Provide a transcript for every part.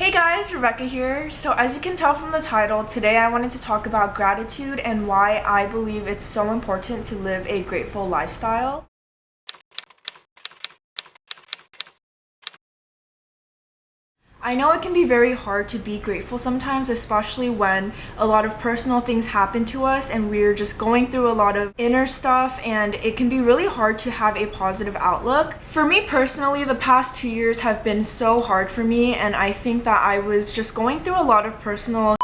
Hey guys, Rebecca here. So as you can tell from the title, today I wanted to talk about gratitude and why I believe it's so important to live a grateful lifestyle. I know it can be very hard to be grateful sometimes, especially when a lot of personal things happen to us and we're just going through a lot of inner stuff, and it can be really hard to have a positive outlook. For me personally, the past 2 years have been so hard for me, and I think that I was just going through a lot of personal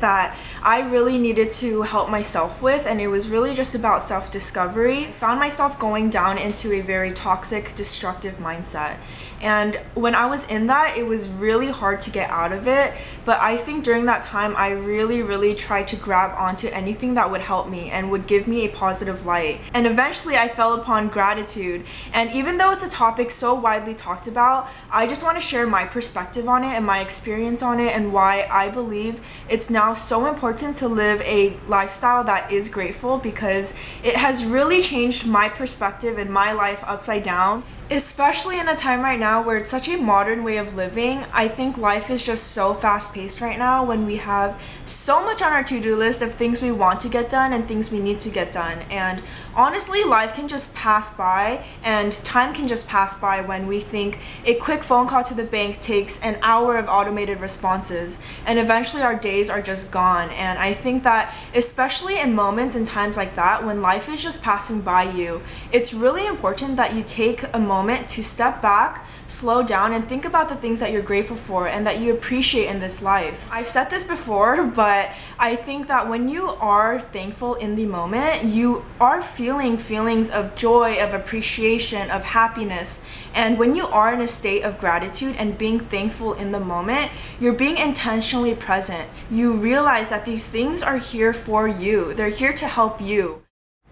that I really needed to help myself with, and it was really just about self-discovery. I found myself going down into a very toxic, destructive mindset. And when I was in that, it was really hard to get out of it. But I think during that time, I really tried to grab onto anything that would help me and would give me a positive light. And eventually I fell upon gratitude. And even though it's a topic so widely talked about, I just want to share my perspective on it and my experience on it, and why I believe it's now so important to live a lifestyle that is grateful, because it has really changed my perspective and my life upside down. Especially in a time right now where it's such a modern way of living. I think life is just so fast-paced right now, when we have so much on our to-do list of things we want to get done and things we need to get done. And honestly, life can just pass by, and time can just pass by when we think a quick phone call to the bank takes an hour of automated responses, and eventually our days are just gone. And I think that especially in moments and times like that, when life is just passing by you, it's really important that you take a moment to step back, slow down, and think about the things that you're grateful for and that you appreciate in this life. I've said this before, but I think that when you are thankful in the moment, you are feeling feelings of joy, of appreciation, of happiness. And when you are in a state of gratitude and being thankful in the moment, you're being intentionally present. You realize that these things are here for you. They're here to help you.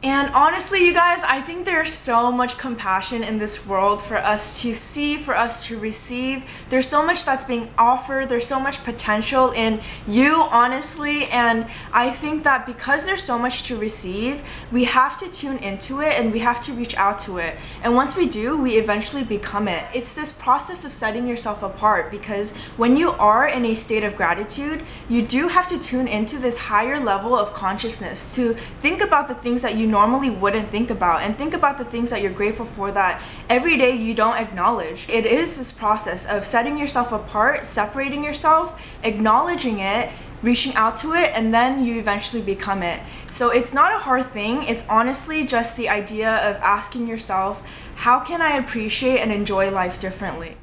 And honestly, you guys, I think there's so much compassion in this world for us to see, for us to receive. There's so much that's being offered. There's so much potential in you, honestly. And I think that because there's so much to receive, we have to tune into it and we have to reach out to it. And once we do, we eventually become it. It's this process of setting yourself apart, because when you are in a state of gratitude, you do have to tune into this higher level of consciousness to think about the things that you normally wouldn't think about, and think about the things that you're grateful for that every day you don't acknowledge. It is this process of setting yourself apart, separating yourself, acknowledging it, reaching out to it, and then you eventually become it. So it's not a hard thing. It's honestly just the idea of asking yourself, how can I appreciate and enjoy life differently?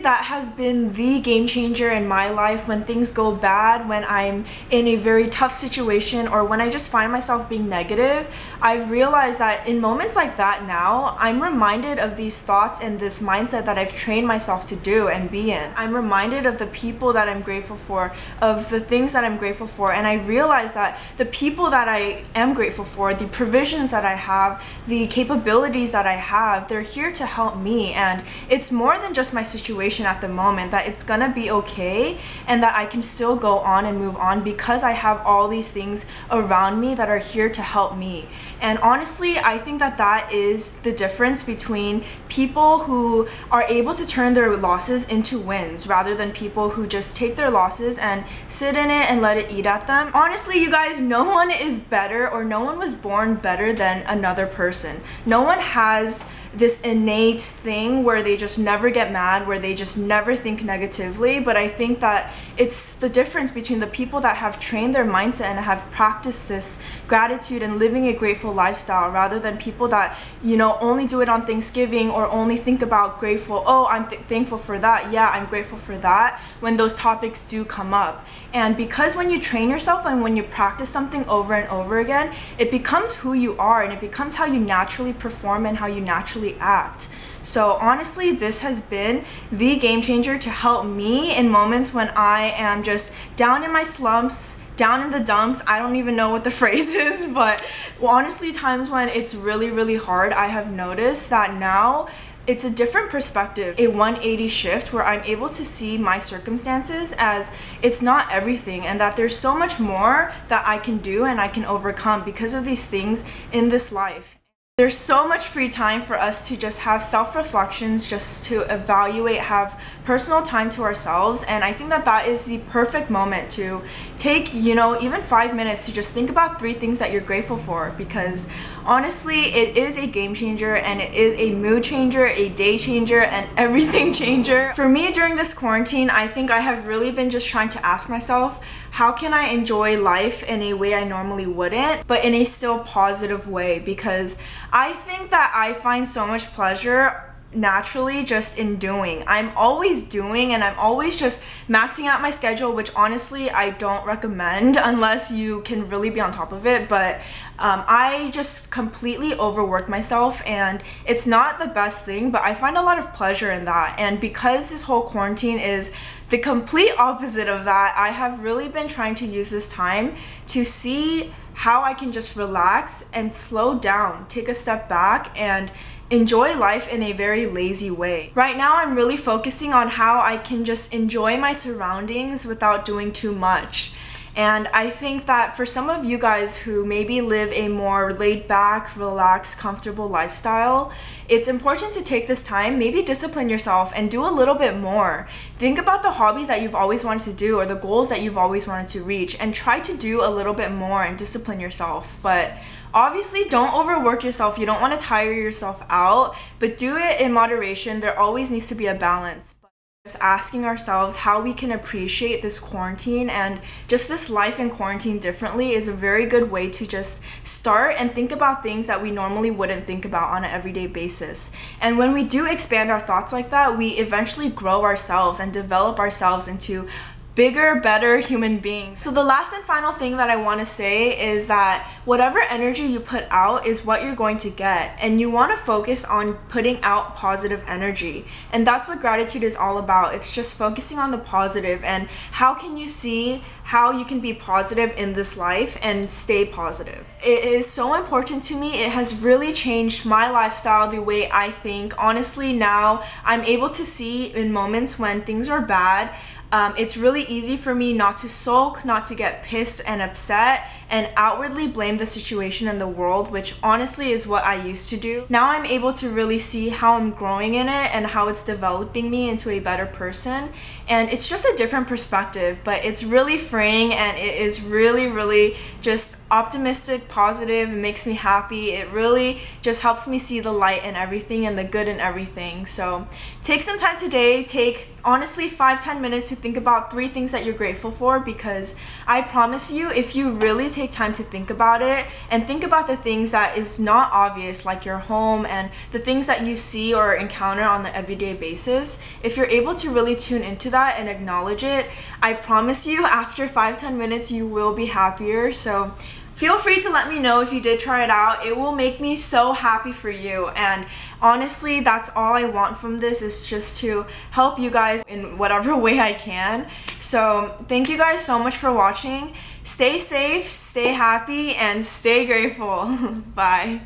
That has been the game changer in my life. When things go bad, when I'm in a very tough situation, or when I just find myself being negative, I've realized that in moments like that now, I'm reminded of these thoughts and this mindset that I've trained myself to do and be in. I'm reminded of the people that I'm grateful for, of the things that I'm grateful for, and I realize that the people that I am grateful for, the provisions that I have, the capabilities that I have, they're here to help me. And it's more than just my situation at the moment, that it's gonna be okay, and that I can still go on and move on because I have all these things around me that are here to help me. And honestly, I think that that is the difference between people who are able to turn their losses into wins, rather than people who just take their losses and sit in it and let it eat at them. Honestly, you guys, no one is better, or no one was born better than another person. No one has this innate thing where they just never get mad, where they just never think negatively. But I think that it's the difference between the people that have trained their mindset and have practiced this gratitude and living a grateful lifestyle, rather than people that, only do it on Thanksgiving, or only think about grateful. Oh, I'm thankful for that. Yeah, I'm grateful for that, when those topics do come up. And because when you train yourself and when you practice something over and over again, it becomes who you are, and it becomes how you naturally perform and how you naturally act. So honestly, this has been the game changer to help me in moments when I am just down in my slumps, down in the dumps. I don't even know what the phrase is, but honestly, times when it's really hard, I have noticed that now it's a different perspective, a 180 shift, where I'm able to see my circumstances as it's not everything, and that there's so much more that I can do and I can overcome because of these things in this life. There's so much free time for us to just have self-reflections, just to evaluate, have personal time to ourselves. And I think that that is the perfect moment to take, even 5 minutes to just think about 3 things that you're grateful for, because honestly, it is a game changer and it is a mood changer, a day changer, and everything changer. For me during this quarantine, I think I have really been just trying to ask myself, how can I enjoy life in a way I normally wouldn't, but in a still positive way? Because I think that I find so much pleasure naturally just in doing. I'm always doing and I'm always just maxing out my schedule, which honestly I don't recommend unless you can really be on top of it. But I just completely overwork myself and it's not the best thing, but I find a lot of pleasure in that. And because this whole quarantine is the complete opposite of that, I have really been trying to use this time to see how I can just relax and slow down, take a step back, and enjoy life in a very lazy way. Right now, I'm really focusing on how I can just enjoy my surroundings without doing too much. And I think that for some of you guys who maybe live a more laid back, relaxed, comfortable lifestyle, it's important to take this time, maybe discipline yourself and do a little bit more. Think about the hobbies that you've always wanted to do or the goals that you've always wanted to reach, and try to do a little bit more and discipline yourself. But obviously, don't overwork yourself. You don't want to tire yourself out, but do it in moderation. There always needs to be a balance. Just asking ourselves how we can appreciate this quarantine and just this life in quarantine differently is a very good way to just start and think about things that we normally wouldn't think about on an everyday basis. And when we do expand our thoughts like that, we eventually grow ourselves and develop ourselves into bigger, better human beings. So the last and final thing that I want to say is that whatever energy you put out is what you're going to get, and you want to focus on putting out positive energy. And that's what gratitude is all about. It's just focusing on the positive and how can you see how you can be positive in this life and stay positive. It is so important to me. It has really changed my lifestyle, the way I think. Honestly, now I'm able to see in moments when things are bad, it's really easy for me not to sulk, not to get pissed and upset and outwardly blame the situation in the world, which honestly is what I used to do. Now I'm able to really see how I'm growing in it and how it's developing me into a better person. And it's just a different perspective, but it's really freeing and it is really, really just optimistic, positive. It makes me happy. It really just helps me see the light in everything and the good in everything. So take some time today. Take honestly 5-10 minutes to think about 3 things that you're grateful for, because I promise you, if you really take time to think about it and think about the things that is not obvious, like your home and the things that you see or encounter on the everyday basis, if you're able to really tune into that and acknowledge it, I promise you after 5-10 minutes you will be happier. So feel free to let me know if you did try it out. It will make me so happy for you. And honestly, that's all I want from this, is just to help you guys in whatever way I can. So thank you guys so much for watching. Stay safe, stay happy, and stay grateful. Bye.